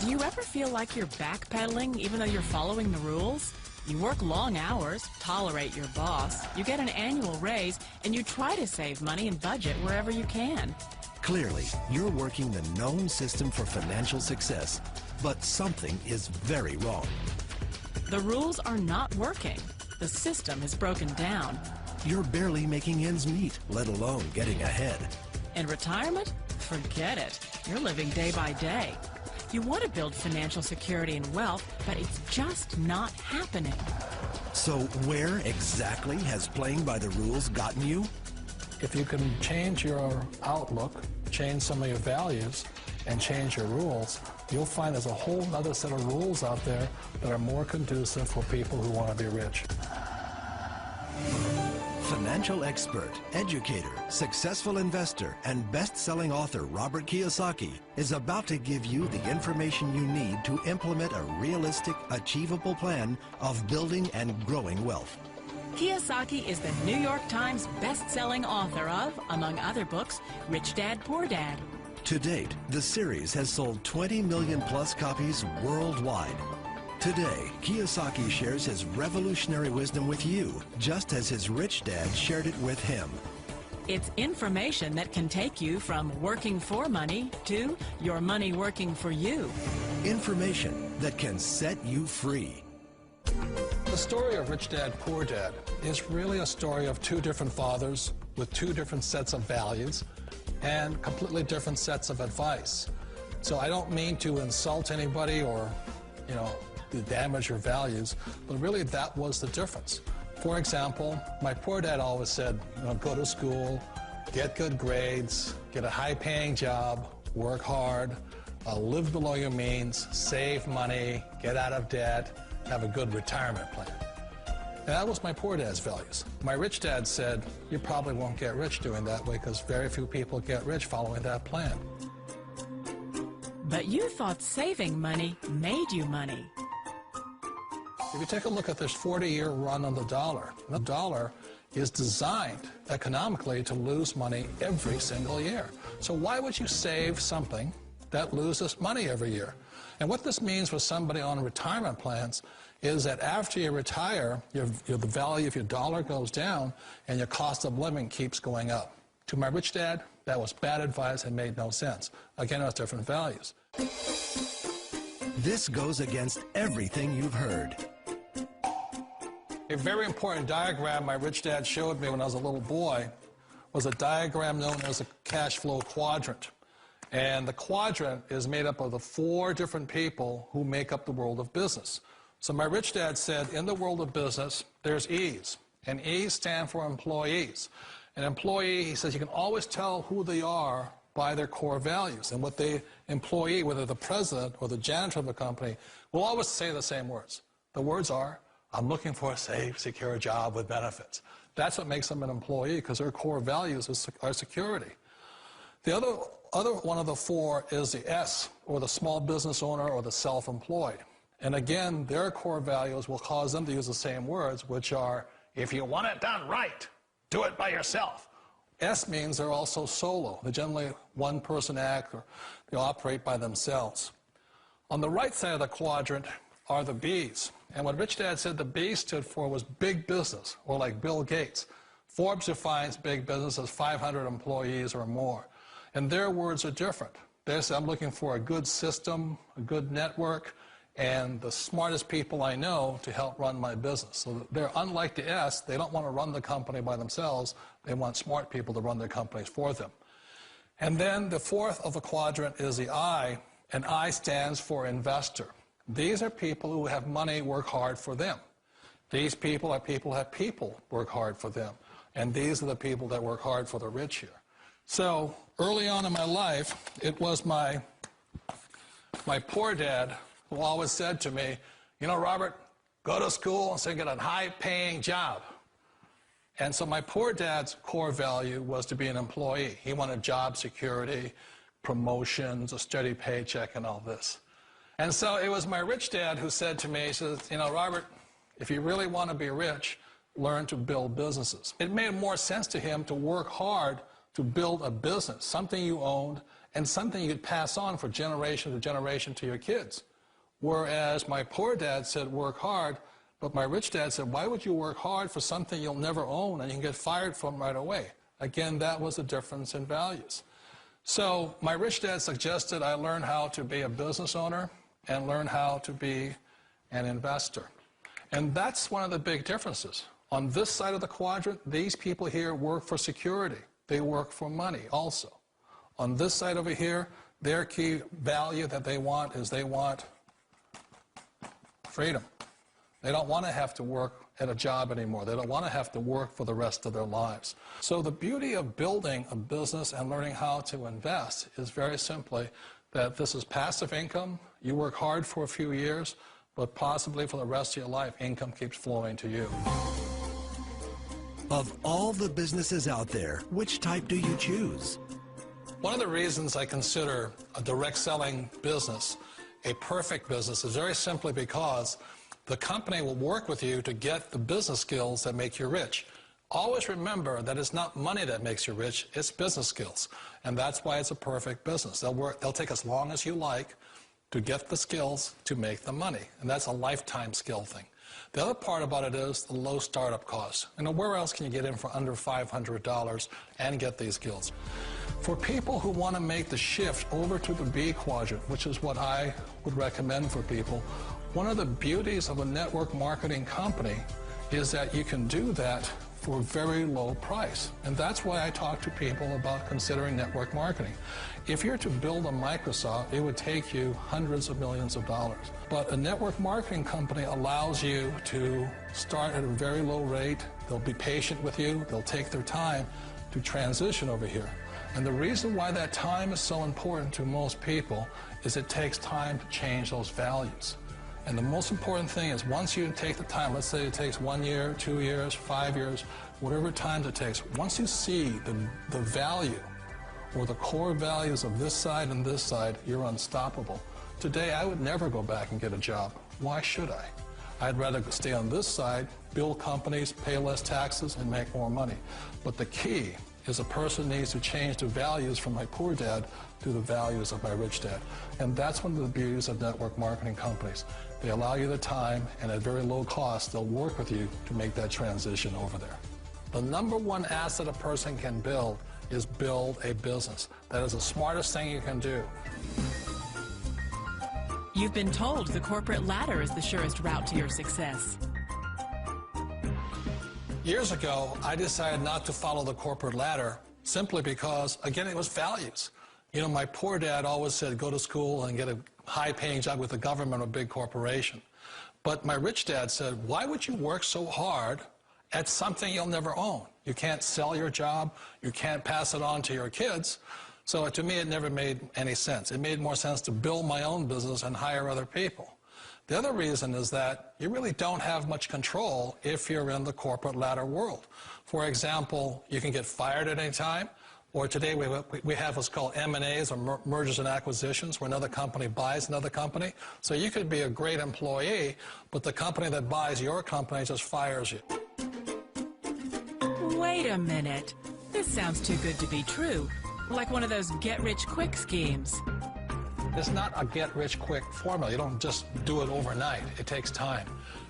Do you ever feel like you're backpedaling even though you're following the rules? You work long hours, tolerate your boss, you get an annual raise, and you try to save money and budget wherever you can. Clearly, you're working the known system for financial success, but something is very wrong. The rules are not working. The system is broken down. You're barely making ends meet, let alone getting ahead. In retirement? Forget it. You're living day by day. You want to build financial security and wealth, but it's just not happening. So where exactly has playing by the rules gotten you? If you can change your outlook, change some of your values, and change your rules, you'll find there's a whole other set of rules out there that are more conducive for people who want to be rich. Financial expert, educator, successful investor, and best-selling author Robert Kiyosaki is about to give you the information you need to implement a realistic, achievable plan of building and growing wealth. Kiyosaki is the New York Times best-selling author of, among other books, Rich Dad, Poor Dad. To date, the series has sold 20 million plus copies worldwide. Today, Kiyosaki shares his revolutionary wisdom with you, just as his rich dad shared it with him. It's information that can take you from working for money to your money working for you. Information that can set you free. The story of Rich Dad, Poor Dad is really a story of two different fathers with two different sets of values and completely different sets of advice. So I don't mean to insult anybody or, to damage your values, but really that was the difference. For example, my poor dad always said, go to school, get good grades, get a high-paying job, work hard, live below your means, save money, get out of debt, have a good retirement plan. And that was my poor dad's values. My rich dad said, you probably won't get rich doing that way because very few people get rich following that plan. But you thought saving money made you money. If you take a look at this 40-year run on the dollar is designed economically to lose money every single year. So why would you save something that loses money every year? And what this means for somebody on retirement plans is that after you retire, the value of your dollar goes down and your cost of living keeps going up. To my rich dad, that was bad advice and made no sense. Again, it was different values. This goes against everything you've heard. A very important diagram my rich dad showed me when I was a little boy was a diagram known as a cash flow quadrant. And the quadrant is made up of the 4 different people who make up the world of business. So my rich dad said, in the world of business, there's E's. And E's stand for employees. An employee, he says, you can always tell who they are by their core values. And what the employee, whether the president or the janitor of a company, will always say the same words. The words are, I'm looking for a safe, secure job with benefits. That's what makes them an employee, because their core values are security. The other one of the 4 is the S, or the small business owner or the self-employed. And again, their core values will cause them to use the same words, which are, if you want it done right, do it by yourself. S means they're also solo. They're generally one-person act, or they operate by themselves. On the right side of the quadrant are the B's. And what Rich Dad said the B stood for was big business, or like Bill Gates. Forbes defines big business as 500 employees or more. And their words are different. They say, I'm looking for a good system, a good network, and the smartest people I know to help run my business. So they're unlike the S. They don't want to run the company by themselves. They want smart people to run their companies for them. And then the 4th of the quadrant is the I, and I stands for investor. These are people who have money work hard for them. These people are people who have people work hard for them. And these are the people that work hard for the rich here. So early on in my life, it was my poor dad who always said to me, Robert, go to school and so get a high-paying job. And so my poor dad's core value was to be an employee. He wanted job security, promotions, a steady paycheck, and all this. And so it was my rich dad who said to me, he says, Robert, if you really want to be rich, learn to build businesses. It made more sense to him to work hard to build a business, something you owned, and something you could pass on for generation to generation to your kids. Whereas my poor dad said, work hard, but my rich dad said, why would you work hard for something you'll never own and you can get fired from right away? Again, that was the difference in values. So my rich dad suggested I learn how to be a business owner and learn how to be an investor. And that's one of the big differences. On this side of the quadrant, these people here work for security. They work for money also. On this side over here, their key value that they want is they want freedom. They don't want to have to work at a job anymore. They don't want to have to work for the rest of their lives. So the beauty of building a business and learning how to invest is very simply that this is passive income. You work hard for a few years, but possibly for the rest of your life, income keeps flowing to you. Of all the businesses out there, which type do you choose? One of the reasons I consider a direct selling business a perfect business is very simply because the company will work with you to get the business skills that make you rich. Always remember that it's not money that makes you rich, it's business skills. And that's why it's a perfect business. They'll take as long as you like to get the skills to make the money. And that's a lifetime skill thing. The other part about it is the low startup cost. Where else can you get in for under $500 and get these skills? For people who want to make the shift over to the B quadrant, which is what I would recommend for people, one of the beauties of a network marketing company is that you can do that for a very low price. And that's why I talk to people about considering network marketing. If you're to build a Microsoft, it would take you hundreds of millions of dollars. But a network marketing company allows you to start at a very low rate. They'll be patient with you. They'll take their time to transition over here. And the reason why that time is so important to most people is it takes time to change those values. And the most important thing is once you take the time, let's say it takes 1 year, 2 years, 5 years, whatever time it takes, once you see the value or the core values of this side and this side, you're unstoppable. Today, I would never go back and get a job. Why should I? I'd rather stay on this side, build companies, pay less taxes, and make more money. But the key is a person needs to change the values from my poor dad to the values of my rich dad. And that's one of the beauties of network marketing companies. They allow you the time, and at very low cost, they'll work with you to make that transition over there. The number one asset a person can build is build a business. That is the smartest thing you can do. You've been told the corporate ladder is the surest route to your success. Years ago, I decided not to follow the corporate ladder simply because, again, it was values. You know, my poor dad always said, go to school and get a high-paying job with the government or a big corporation. But my rich dad said, why would you work so hard at something you'll never own? You can't sell your job. You can't pass it on to your kids. So to me, it never made any sense. It made more sense to build my own business and hire other people. The other reason is that you really don't have much control if you're in the corporate ladder world. For example, you can get fired at any time, or today we have what's called M&As, or mergers and acquisitions, where another company buys another company. So you could be a great employee, but the company that buys your company just fires you. Wait a minute. This sounds too good to be true. Like one of those get-rich-quick schemes. It's not a get-rich-quick formula. You don't just do it overnight. It takes time.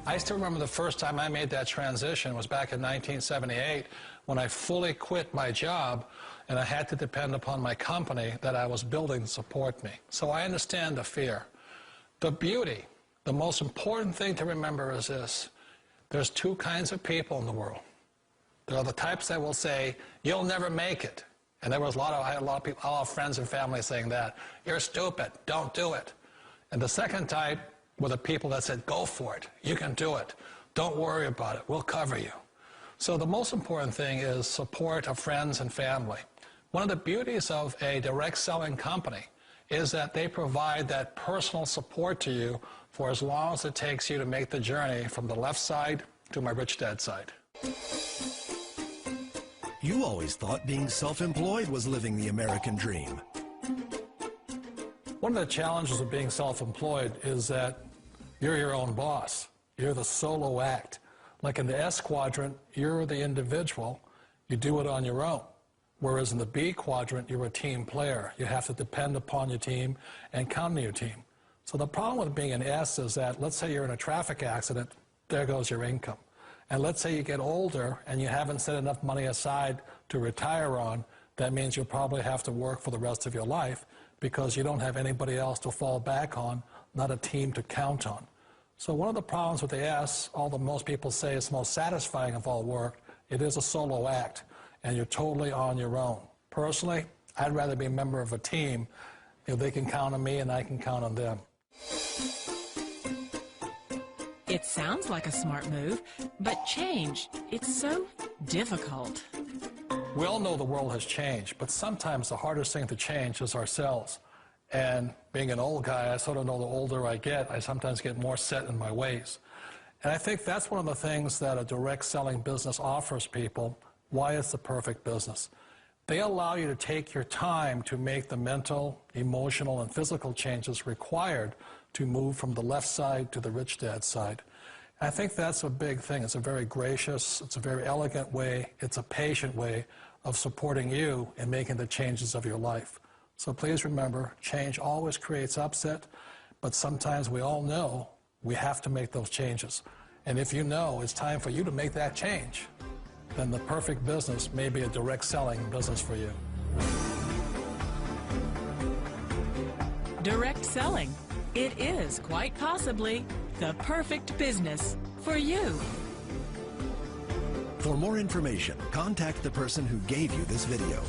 I still remember the first time I made that transition was back in 1978 when I fully quit my job and I had to depend upon my company that I was building to support me. So I understand the fear. The beauty, the most important thing to remember is this. There's two kinds of people in the world. There are the types that will say, you'll never make it. And there was I had a lot of people, a lot of friends and family saying that. You're stupid. Don't do it. And the second type were the people that said, go for it. You can do it. Don't worry about it. We'll cover you. So the most important thing is support of friends and family. One of the beauties of a direct selling company is that they provide that personal support to you for as long as it takes you to make the journey from the left side to my rich dad side. You always thought being self-employed was living the American dream. One of the challenges of being self-employed is that you're your own boss. You're the solo act. Like in the S quadrant, you're the individual. You do it on your own. Whereas in the B quadrant, you're a team player. You have to depend upon your team and count on your team. So the problem with being an S is that, let's say you're in a traffic accident, there goes your income. And let's say you get older and you haven't set enough money aside to retire on, that means you'll probably have to work for the rest of your life because you don't have anybody else to fall back on, not a team to count on. So one of the problems with the S, although most people say it's the most satisfying of all work, it is a solo act, and you're totally on your own. Personally, I'd rather be a member of a team. They can count on me and I can count on them. It sounds like a smart move, but change, it's so difficult. We all know the world has changed, but sometimes the hardest thing to change is ourselves. And being an old guy, I sort of know the older I get, I sometimes get more set in my ways. And I think that's one of the things that a direct selling business offers people, why it's the perfect business. They allow you to take your time to make the mental, emotional, and physical changes required to move from the left side to the rich dad side. I think that's a big thing. It's a very gracious, it's a very elegant way, it's a patient way of supporting you in making the changes of your life. So please remember, change always creates upset, but sometimes we all know we have to make those changes. And if you know it's time for you to make that change, then the perfect business may be a direct selling business for you. Direct selling. It is quite possibly the perfect business for you. For more information, contact the person who gave you this video.